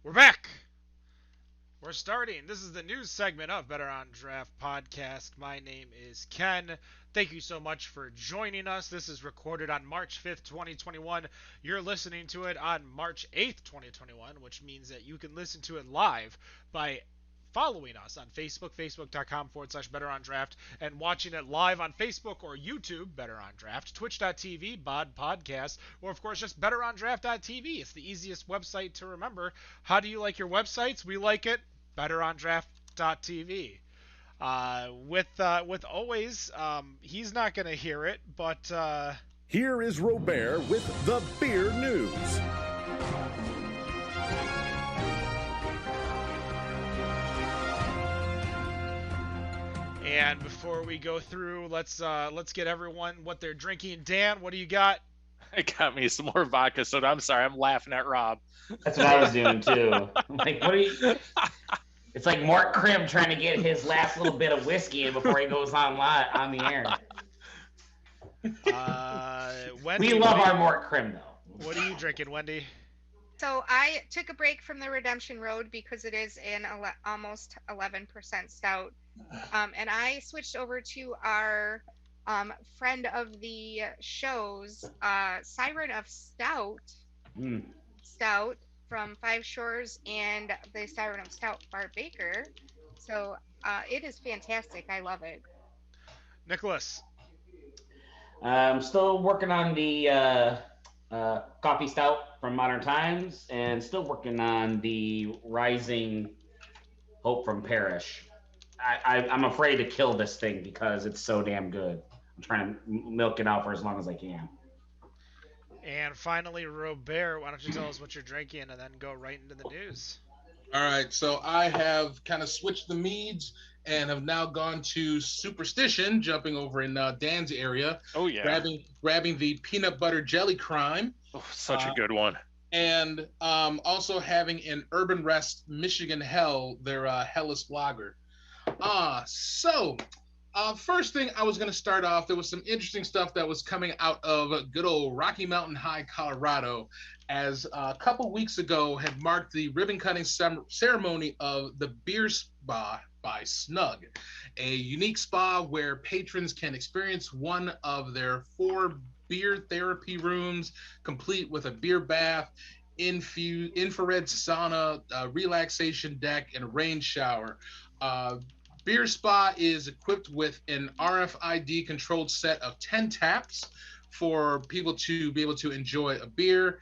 We're back. We're starting. This is the news segment of Better on Draft Podcast. My name is Ken. Thank you so much for joining us. This is recorded on March 5th, 2021. You're listening to it on March 8th, 2021, which means that you can listen to it live by following us on Facebook, facebook.com/Better on Draft, and watching it live on Facebook or YouTube, Better on Draft, twitch.tv, BOD Podcast, or of course just betterondraft.tv. It's the easiest website to remember. How do you like your websites? We like it. Betterondraft.tv. With always, he's not gonna hear it, but Here is Robert with the beer news. and before we go through, let's get everyone what they're drinking. Dan, what do you got? It got me some more vodka soda. I'm sorry, I'm laughing at Rob. That's what I was doing too. I'm like, what are you? It's like Mark Krim trying to get his last little bit of whiskey in before he goes on the air. Wendy, We love our Mark Krim though. What are you drinking, Wendy? So I took a break from the Redemption Road because it is an almost 11% stout. And I switched over to our friend of the shows, Siren of Stout. Stout from Five Shores and the Siren of Stout Bar Baker. So it is fantastic. I love it. Nicholas. I'm still working on the coffee stout from Modern Times, and still working on the Rising Hope from Parish. I'm afraid to kill this thing because it's so damn good. I'm trying to milk it out for as long as I can. And finally, Robert, why don't you tell us what you're drinking and then go right into the news? All right, so I have kind of switched the meads and have now gone to Superstition, jumping over in Dan's area. Oh yeah, grabbing the peanut butter jelly crime. Oh, such a good one. And also having an Urban Rest Michigan Hell, their Hellas lager. First thing I was going to start off, there was some interesting stuff that was coming out of good old Rocky Mountain High, Colorado, as a couple weeks ago had marked the ribbon cutting ceremony of the Beer Spa by Snug, a unique spa where patrons can experience one of their 4 beer therapy rooms, complete with a beer bath, infrared sauna, relaxation deck, and a rain shower. Beer Spa is equipped with an RFID controlled set of 10 taps for people to be able to enjoy a beer.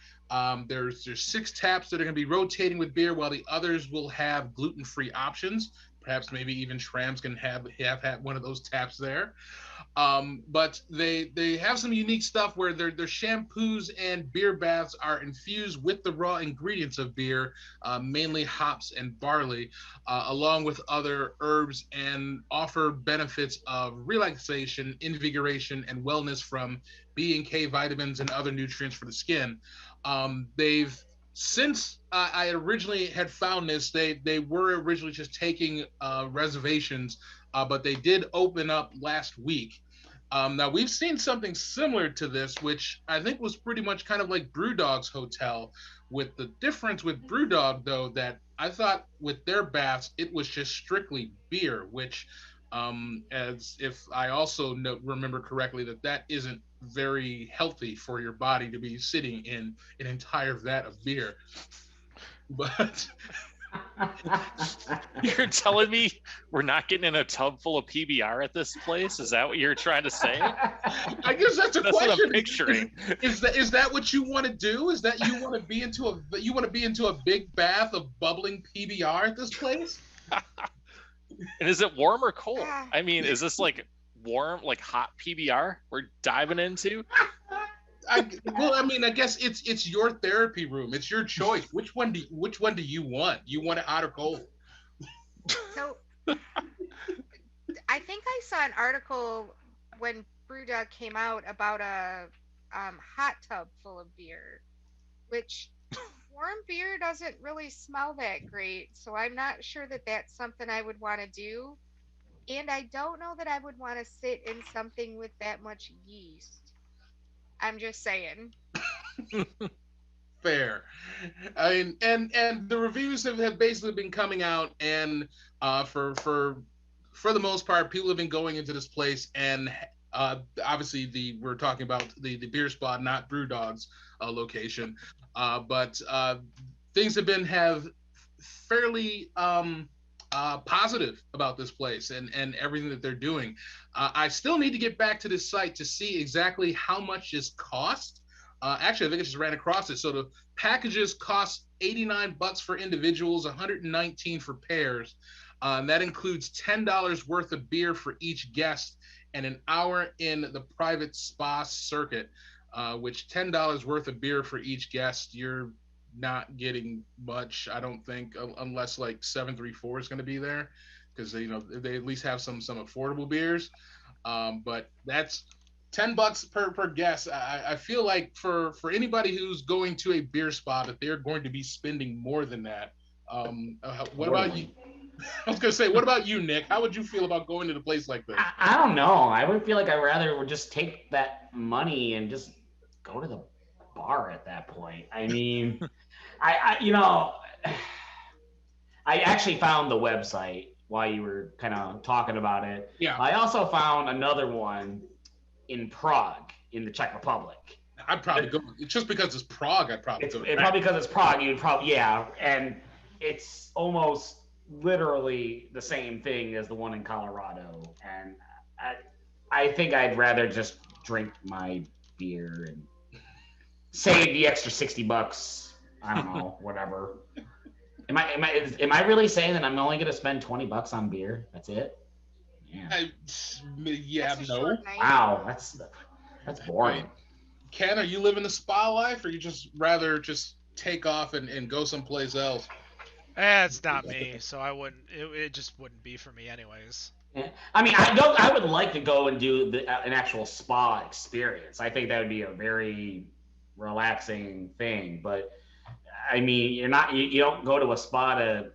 There's 6 taps that are going to be rotating with beer, while the others will have gluten-free options. Perhaps maybe even Trams can have one of those taps there. But they have some unique stuff where their shampoos and beer baths are infused with the raw ingredients of beer, mainly hops and barley, along with other herbs, and offer benefits of relaxation, invigoration, and wellness from B and K vitamins and other nutrients for the skin. Since I originally had found this, they were originally just taking reservations, but they did open up last week. Now, we've seen something similar to this, which I think was pretty much kind of like Brewdog's Hotel, with the difference with Brewdog, though, that I thought with their baths, it was just strictly beer, which, as if I also remember correctly, that isn't very healthy for your body to be sitting in an entire vat of beer. But You're telling me we're not getting in a tub full of PBR at this place? Is that what you're trying to say? I guess that's a That's question. what I'm picturing. Is that what you want to do? Is that you want to be into a big bath of bubbling PBR at this place? And is it warm or cold? I mean, is this like warm, like hot PBR we're diving into? I guess it's your therapy room. It's your choice. Which one do you want? You want it hot or cold? So I think I saw an article when Brewdog came out about a hot tub full of beer, which warm beer doesn't really smell that great. So I'm not sure that that's something I would want to do. And I don't know that I would want to sit in something with that much yeast. I'm just saying. Fair. I mean, and the reviews have basically been coming out, and for the most part, people have been going into this place, and obviously we're talking about the beer spot, not Brew Dog's location, but things have fairly positive about this place and everything that they're doing. I still need to get back to this site to see exactly how much this cost. Actually, I think I just ran across it. So the packages cost $89 for individuals, 119 for pairs. That includes $10 worth of beer for each guest and an hour in the private spa circuit, which $10 worth of beer for each guest, you're not getting much, I don't think, unless like 734 is going to be there, because they at least have some affordable beers. But that's $10 per guest. I feel like for anybody who's going to a beer spot, that they're going to be spending more than that. What about you? I was gonna say, what about you, Nick? How would you feel about going to a place like this? I don't know. I would feel like I'd rather would just take that money and just go to the bar at that point. I mean, I I actually found the website while you were kind of talking about it. Yeah, I also found another one in Prague, in the Czech Republic. I'd probably go just because it's Prague. I'd probably It's go. probably because it's Prague. You'd probably, yeah, and it's almost literally the same thing as the one in Colorado. And I, I think I'd rather just drink my beer and save the extra $60. I don't know, whatever. Am I really saying that I'm only going to spend $20 on beer? That's it? Yeah. Yeah, That's a no. short night. Wow, that's boring. Ken, are you living the spa life, or you just rather just take off and go someplace else? It's not me, so I wouldn't. It just wouldn't be for me, anyways. Yeah. I mean, I don't. I would like to go and do an actual spa experience. I think that would be a very relaxing thing. But I mean, you don't go to a spa to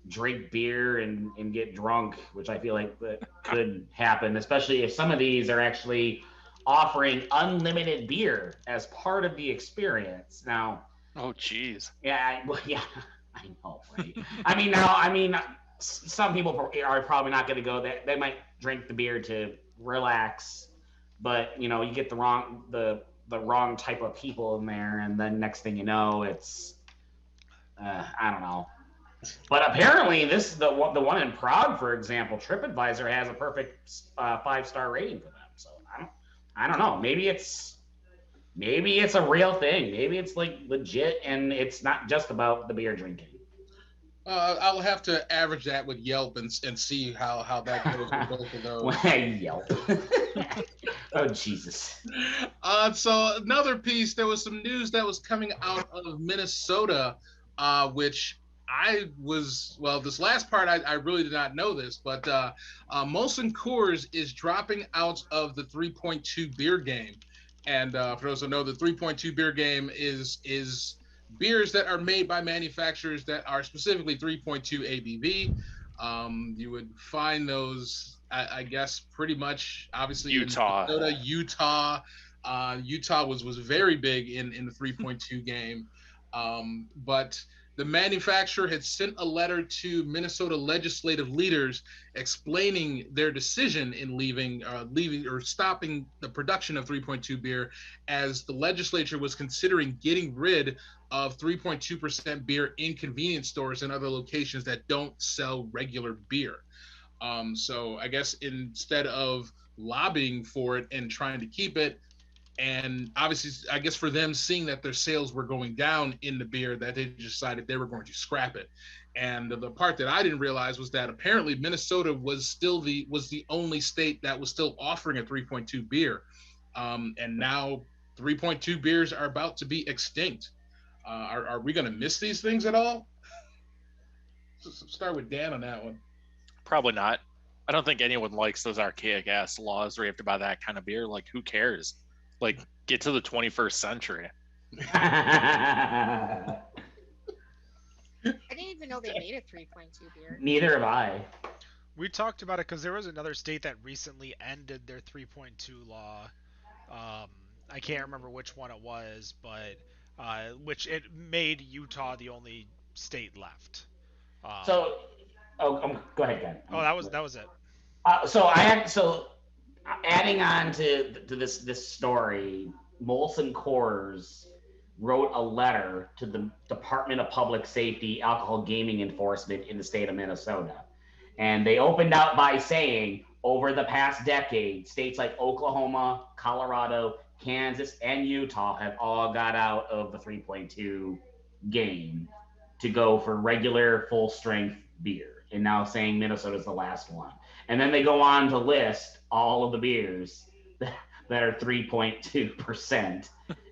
drink beer and get drunk, which I feel like that could happen, especially if some of these are actually offering unlimited beer as part of the experience. Now, Oh, jeez. yeah, well, yeah, I know, right? I mean, some people are probably not going to go. They might drink the beer to relax, but you get the wrong type of people in there, and then next thing you know, it's I don't know. But apparently, the one in Prague, for example, TripAdvisor has a perfect 5-star rating for them. So I don't know. Maybe it's a real thing. Maybe it's like legit, and it's not just about the beer drinking. I'll have to average that with Yelp and see how that goes with both of those. Yelp. Oh Jesus. So another piece, there was some news that was coming out of Minnesota, which this last part I really did not know this, but Molson Coors is dropping out of the 3.2 beer game. And for those who know, the 3.2 beer game is beers that are made by manufacturers that are specifically 3.2 ABV. You would find those, I guess, pretty much obviously Utah. in Minnesota, Utah. Utah was very big in the 3.2 game, but the manufacturer had sent a letter to Minnesota legislative leaders explaining their decision in leaving or stopping the production of 3.2 beer, as the legislature was considering getting rid of 3.2% beer in convenience stores and other locations that don't sell regular beer. So I guess instead of lobbying for it and trying to keep it, and obviously I guess for them, seeing that their sales were going down in the beer, that they decided they were going to scrap it. And the part that I didn't realize was that apparently Minnesota was the only state that was still offering a 3.2 beer, and now 3.2 beers are about to be extinct. Are we going to miss these things at all? Start with Dan on that one. Probably not. I don't think anyone likes those archaic ass laws where you have to buy that kind of beer. Like, who cares? Like, get to the 21st century. I didn't even know they made a 3.2 beer. Neither have I. We talked about it because there was another state that recently ended their 3.2 law. I can't remember which one it was, but which it made Utah the only state left. Um, So, go ahead, Ken. oh, that was it. So adding on to this story, Molson Coors wrote a letter to the Department of Public Safety, Alcohol Gaming Enforcement in the state of Minnesota, and they opened out by saying, over the past decade, states like Oklahoma, Colorado, Kansas, and Utah have all got out of the 3.2 game to go for regular full strength beer, and now saying Minnesota's the last one. And then they go on to list all of the beers that are 3.2%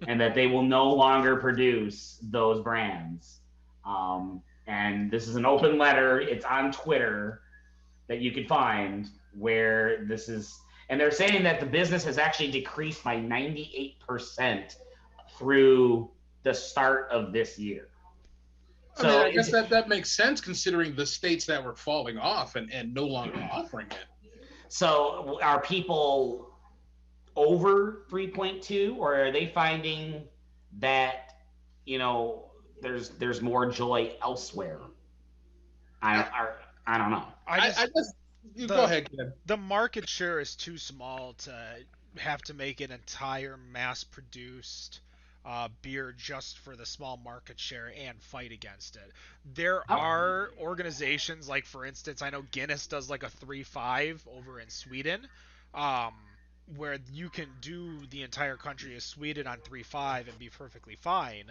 and that they will no longer produce those brands. And this is an open letter. It's on Twitter that you can find where this is. And they're saying that the business has actually decreased by 98% through the start of this year. I mean, I guess that makes sense considering the states that were falling off and no longer offering it. So are people over 3.2, or are they finding that, there's more joy elsewhere? I don't know. I guess you go ahead, Ken. The market share is too small to have to make an entire mass-produced beer just for the small market share and fight against it. There are organizations like, for instance, I know Guinness does like a 3.5 over in Sweden, um, where you can do the entire country of Sweden on 3.5 and be perfectly fine.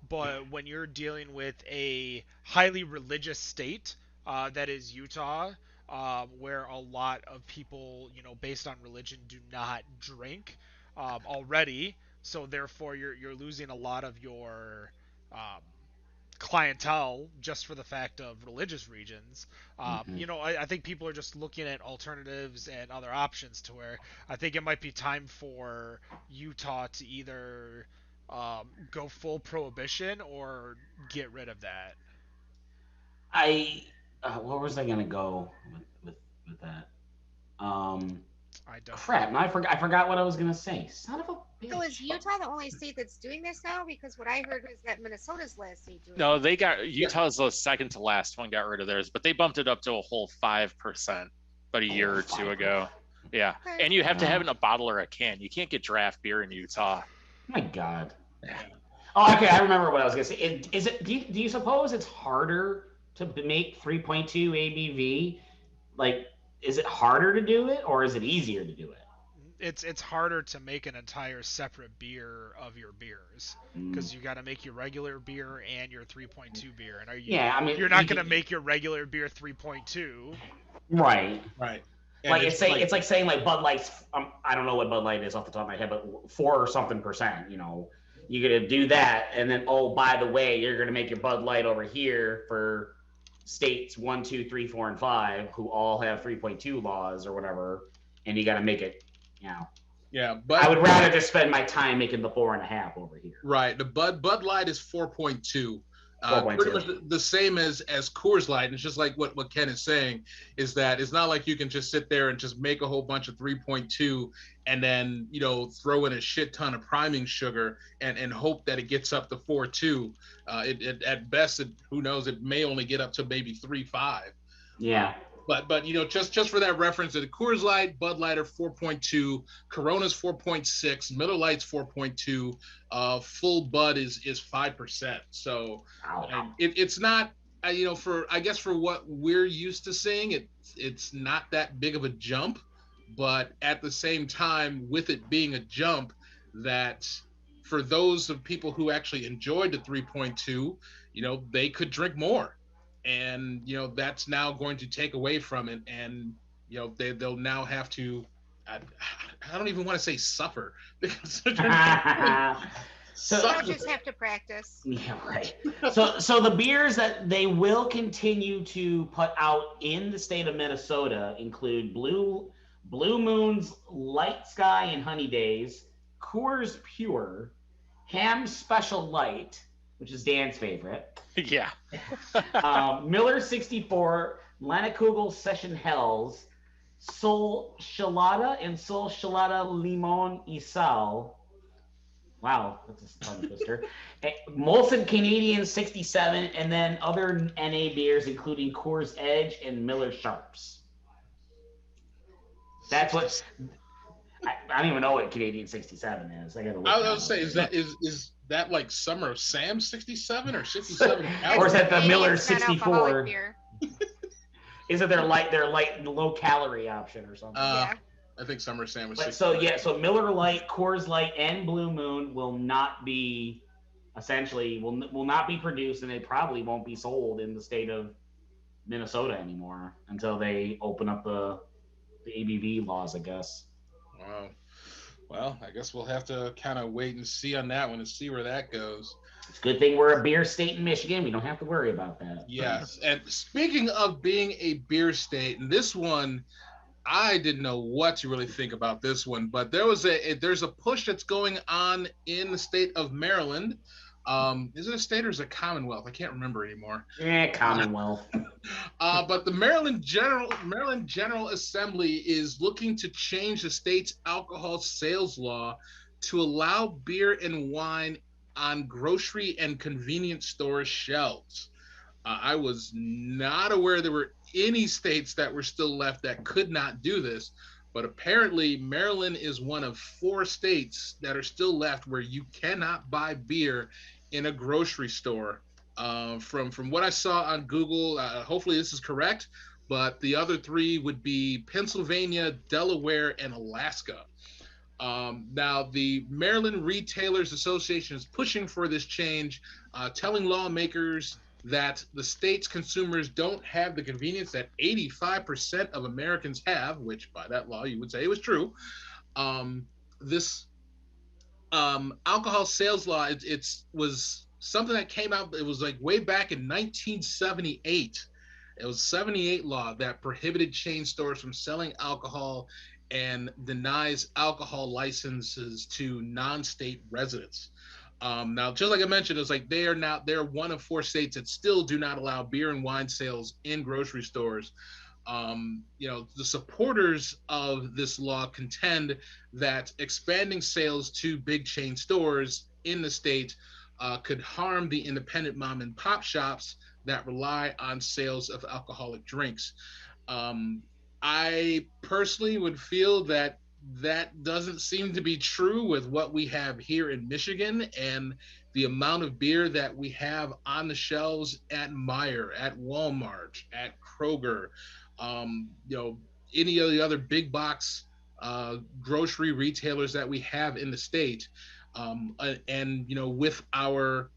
But when you're dealing with a highly religious state, that is Utah, where a lot of people, based on religion, do not drink already. So therefore, you're losing a lot of your um, clientele just for the fact of religious regions. I think people are just looking at alternatives and other options to where I think it might be time for Utah to either go full prohibition or get rid of that. Where was I gonna go with that? I don't Crap! Now I forgot what I was gonna say. Son of a bitch. So is Utah the only state that's doing this now? Because what I heard was that Minnesota's last state doing No, it. they got Utah's the second to last one got rid of theirs, but they bumped it up to a whole 5% about a year or two ago. Yeah, Okay. and you have to have it in a bottle or a can. You can't get draft beer in Utah. My God. Oh, okay. I remember what I was gonna say. Do you suppose it's harder to make 3.2 ABV? Like, is it harder to do it, or is it easier to do it? It's harder to make an entire separate beer of your beers because you got to make your regular beer and your 3.2 beer, and you're not going to make your regular beer 3.2. Right. And Like it's like saying like Bud Light's. I don't know what Bud Light is off the top of my head, but 4 or something percent. You're gonna do that, and then by the way, you're gonna make your Bud Light over here for states 1, 2, 3, 4, and 5 who all have 3.2 laws or whatever, and you got to make it. Yeah, but I would rather just spend my time making the 4.5 over here. Right. The Bud Light is 4.2. 4.2. Pretty much the same as Coors Light. And it's just like what Ken is saying is that it's not like you can just sit there and just make a whole bunch of 3.2 and then, throw in a shit ton of priming sugar and hope that it gets up to 4.2. At best, who knows, it may only get up to maybe 3.5. Yeah. But just for that reference, the Coors Light, Bud Light are 4.2, Corona's 4.6, Miller Lite's 4.2, full Bud is 5%. So it's not for what we're used to seeing, it's not that big of a jump, but at the same time, with it being a jump, that for those of people who actually enjoyed the 3.2, they could drink more. And that's now going to take away from it, and they'll now have to I don't even want to say suffer because They'll just have to practice. Yeah, right. So the beers that they will continue to put out in the state of Minnesota include Blue Moon's Light Sky and Honey Days, Coors Pure, Ham Special Light, which is Dan's favorite. Yeah. Miller 64, Lanakugel Session Hells, Sol Chelada and Sol Chelada Limon y Sal, Wow, that's a tongue twister. Molson Canadian 67, and then other NA beers, including Coors Edge and Miller Sharps. That's 60. what I don't even know what Canadian 67 is. I gotta I look was that gonna say, up. is that like Summer of Sam 67 or 67 Or It's is calories? that the Miller Canadians non-alcoholic 64? beer. Is it their light low calorie option or something? Uh, Yeah. I think Summer of Sam was But so 69. yeah, so Miller Lite, Coors Light, and Blue Moon will not be essentially will not be produced, and they probably won't be sold in the state of Minnesota anymore until they open up the ABV laws, I guess. Wow. Well, I guess we'll have to kind of wait and see on that one and see where that goes. It's a good thing we're a beer state in Michigan. We don't have to worry about that. Yes. And speaking of being a beer state, and this one, I didn't know what to really think about this one, but there's a push that's going on in the state of Maryland. Is it a state or is it a Commonwealth? I can't remember anymore. Commonwealth. But the Maryland General Assembly is looking to change the state's alcohol sales law to allow beer and wine on grocery and convenience store shelves. I was not aware there were any states that were still left that could not do this, but apparently Maryland is one of 4 states that are still left where you cannot buy beer in a grocery store. From what I saw on Google, hopefully this is correct, but the other 3 would be Pennsylvania, Delaware, and Alaska. Now, the Maryland Retailers Association is pushing for this change, telling lawmakers that the state's consumers don't have the convenience that 85% of Americans have, which by that law you would say was true. This alcohol sales law, it's was something that came out. It was like way back in 1978. It was 78 law that prohibited chain stores from selling alcohol and denies alcohol licenses to non-state residents. Now, just like I mentioned, it's like they're one of 4 states that still do not allow beer and wine sales in grocery stores. The supporters of this law contend that expanding sales to big chain stores in the state could harm the independent mom and pop shops that rely on sales of alcoholic drinks. Um, I personally would feel that that doesn't seem to be true with what we have here in Michigan and the amount of beer that we have on the shelves at Meijer, at Walmart, at Kroger, you know, any of the other big box grocery retailers that we have in the state. And with our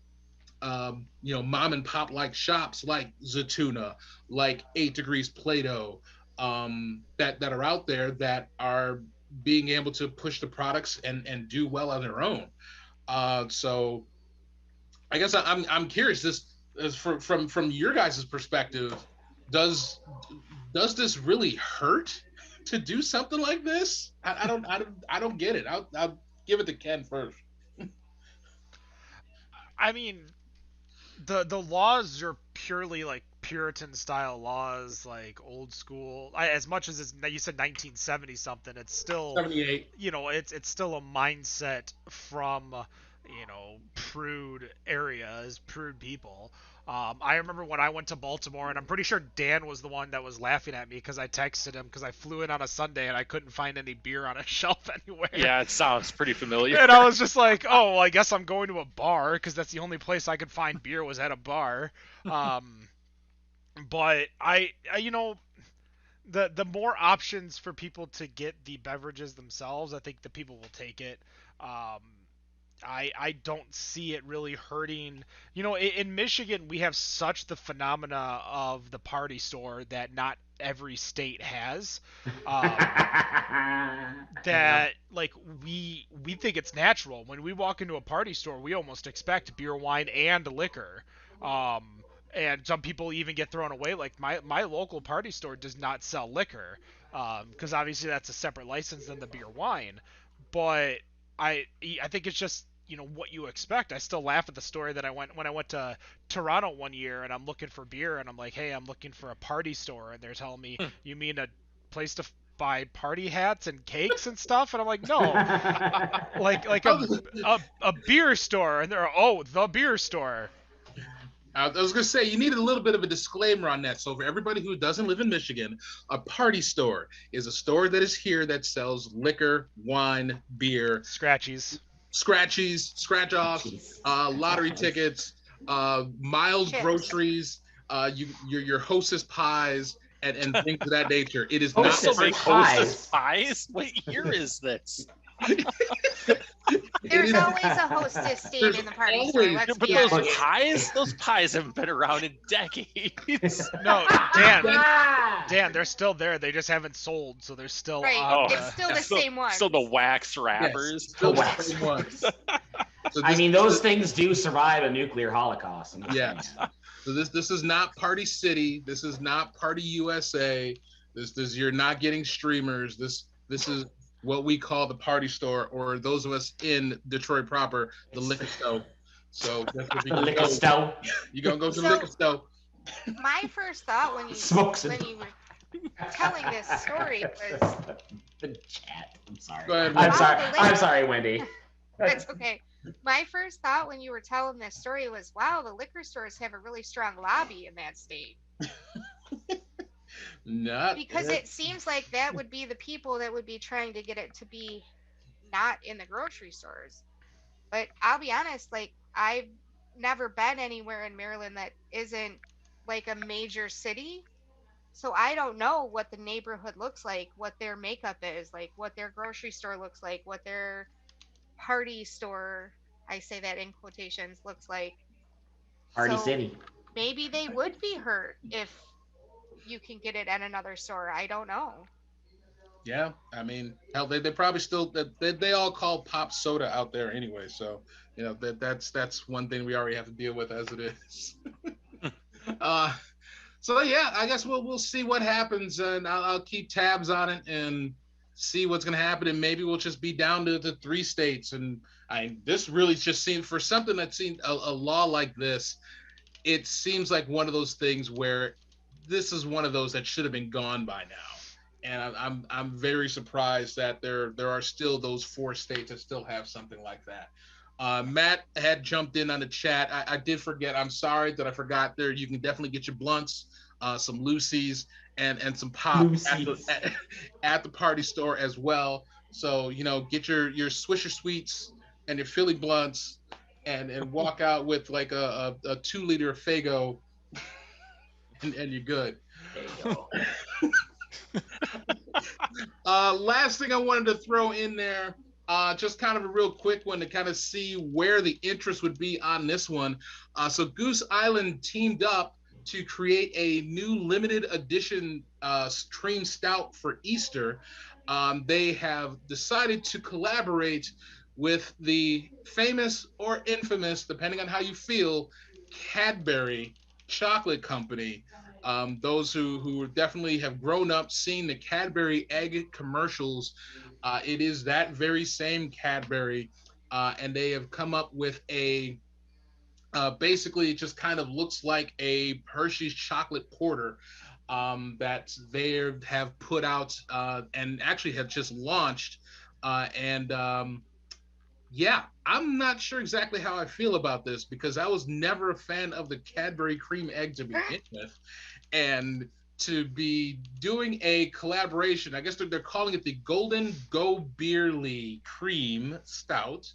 mom and pop like shops like Zatuna, like 8 Degrees Plato, that are out there that are being able to push the products and do well on their own. So I guess I'm curious. This is from your guys' perspective. Does does this really hurt to do something like this? I don't get it. I'll give it to Ken first. I mean, the laws are purely like Puritan style laws, like old school. As much as you said 1970 something, it's still, 78. it's still a mindset from prude areas, prude people. I remember when I went to Baltimore, and I'm pretty sure Dan was the one that was laughing at me because I texted him because I flew in on a Sunday and I couldn't find any beer on a shelf anywhere. Yeah, it sounds pretty familiar. And I was just like, oh, well, I guess I'm going to a bar because that's the only place I could find beer was at a bar. But the more options for people to get the beverages themselves, I think the people will take it. Um, I don't see it really hurting. In Michigan, we have such the phenomena of the party store that not every state has. Um, that like we think it's natural when we walk into a party store, we almost expect beer, wine, and liquor. Um, and some people even get thrown away. Like my local party store does not sell liquor, because obviously that's a separate license than the beer wine. But I think it's just what you expect. I still laugh at the story that I went when I went to Toronto one year and I'm looking for beer and I'm like, hey, I'm looking for a party store, and they're telling me, you mean a place to buy party hats and cakes and stuff, and I'm like, no, like a beer store, and they're the beer store. I was going to say, you need a little bit of a disclaimer on that. So, for everybody who doesn't live in Michigan, a party store is a store that is here that sells liquor, wine, beer, Scratchies, scratchies, scratch offs, lottery tickets, mild Chips. groceries, your hostess pies, and things of that nature. It is They not still Hostess make pies. hostess pies? What year is this? There's always a hostess stand in the party store. always- Let's But be those honest. pies haven't been around in decades. no, Dan, they're still there. They just haven't sold, so they're still Right. on. It's still the same one. Still the wax Yes, wrappers. still the Wax. same ones. So I this- mean, those things do survive a nuclear holocaust. I'm just Yes. saying. So this is not Party City. This is not Party USA. This you're not getting streamers. This is what we call the party store, or those of us in Detroit proper, the liquor store. So that's what The liquor store. You're gonna go to the So- liquor store. My first thought when Smokes when it. you were telling this story was The chat. I'm sorry. Go ahead, I'm Wendy. sorry. Wow, the I'm sorry, Wendy. that's okay. My first thought when you were telling this story was, wow, the liquor stores have a really strong lobby in that state. Not Because it seems like that would be the people that would be trying to get it to be not in the grocery stores. But I'll be honest, like I've never been anywhere in Maryland that isn't like a major city. So I don't know what the neighborhood looks like, what their makeup is, like what their grocery store looks like, what their party store, I say that in quotations, looks like. Party So City. maybe they would be hurt if you can get it at another store. I don't know. Yeah, I mean, hell, they probably still they all call pop soda out there anyway. So that's one thing we already have to deal with as it is. uh, so yeah, I guess we'll see what happens, and I'll keep tabs on it and see what's gonna happen, and maybe we'll just be down to the 3 states. And this really just seems, for something that seemed a law like this, it seems like one of those things where this is one of those that should have been gone by now. And I'm very surprised that there are still those 4 states that still have something like that. Matt had jumped in on the chat. I did forget. I'm sorry that I forgot. There, you can definitely get your blunts, some Lucy's, and some pop at the party store as well. So get your Swisher Sweets and your Philly blunts, and walk out with like a 2-liter of Faygo, and you're good. There you go. Last thing I wanted to throw in there, just kind of a real quick one to kind of see where the interest would be on this one. So Goose Island teamed up to create a new limited edition cream stout for Easter. They have decided to collaborate with the famous or infamous, depending on how you feel, Cadbury Chocolate Company. Those who definitely have grown up seeing the Cadbury egg commercials, it is that very same Cadbury, and they have come up with a basically it just kind of looks like a Hershey's chocolate porter that they have put out and actually have just launched, and yeah, I'm not sure exactly how I feel about this, because I was never a fan of the Cadbury cream egg to begin with. And to be doing a collaboration, I guess they're calling it the Golden Go Beerly Cream Stout.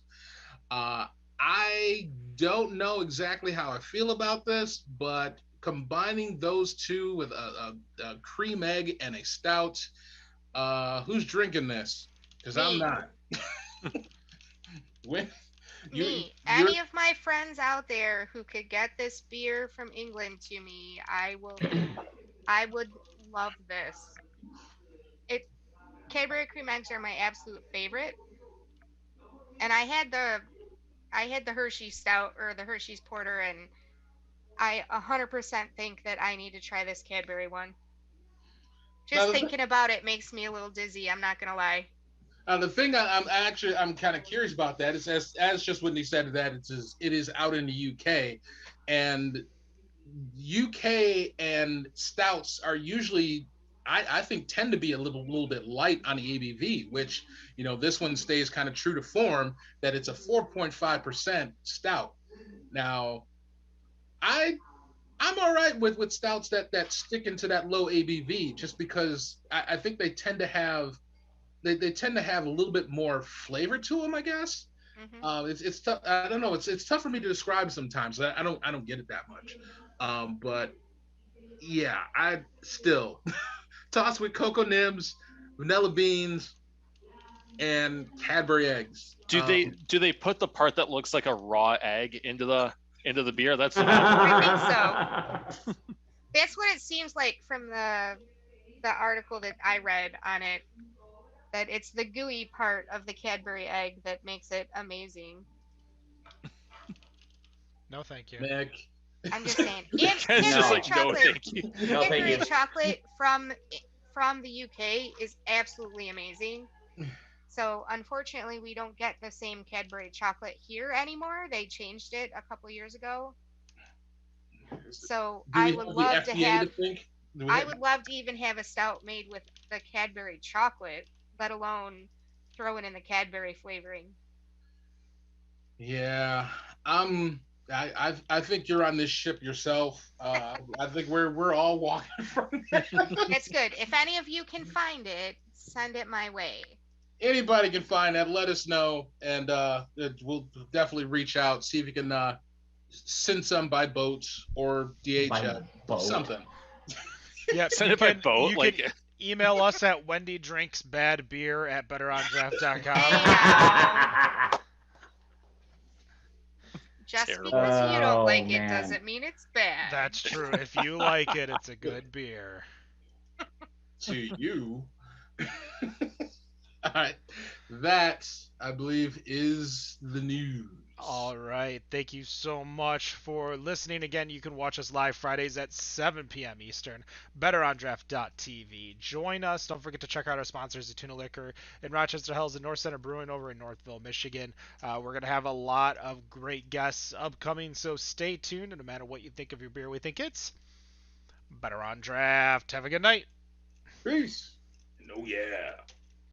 I don't know exactly how I feel about this, but combining those two with a cream egg and a stout, who's drinking this? Because I'm Me. not. When Me, you're- any of my friends out there who could get this beer from England to me, I would love this. Cadbury cream eggs are my absolute favorite. And I had the Hershey stout or the Hershey's porter, and I 100% think that I need to try this Cadbury one. Now, Just the- thinking about it makes me a little dizzy, I'm not going to lie. the thing I'm kind of curious about that is, as just when he said that it is out in the UK, and UK and stouts are usually, I think tend to be a little bit light on the ABV, which this one stays kind of true to form that it's a 4.5% stout. Now, I'm all right with stouts that stick into that low ABV, just because I think they tend to have a little bit more flavor to them, I guess. It's tough. I don't know. It's tough for me to describe sometimes. I don't get it that much. But yeah, I still toss with cocoa nibs, vanilla beans, and Cadbury eggs. Do they put the part that looks like a raw egg into the beer? That's what I think so. That's what it seems like from the article that I read on it. That it's the gooey part of the Cadbury egg that makes it amazing. No, thank you. Nick. I'm just saying. And Ken's just like, no, thank you. No, thank Cadbury you. chocolate from the UK is absolutely amazing. So unfortunately, we don't get the same Cadbury chocolate here anymore. They changed it a couple years ago. So Do I we would have love the to FDA have. to think? I would love to even have a stout made with the Cadbury chocolate, let alone throw it in the Cadbury flavoring. Yeah, I think you're on this ship yourself. I think we're all walking from that. It's good. If any of you can find it, send it my way. Anybody can find that. Let us know, and we'll definitely reach out, see if we can send some by boat or DHL, By boat. something. Yep, Send it by boat. You Like, can email us at wendydrinksbadbeer@betterondraft.com. Hey, just Terrible. because you don't like it man. doesn't mean it's bad. That's true. If you like it, it's a good beer. To you. All right, that I believe is the news. All right. Thank you so much for listening. Again, you can watch us live Fridays at 7 p.m. Eastern, betterondraft.tv. Join us. Don't forget to check out our sponsors, the Tuna Liquor in Rochester Hills and North Center Brewing over in Northville, Michigan. We're going to have a lot of great guests upcoming, so stay tuned. And no matter what you think of your beer, we think it's Better on Draft. Have a good night. Peace. Oh yeah.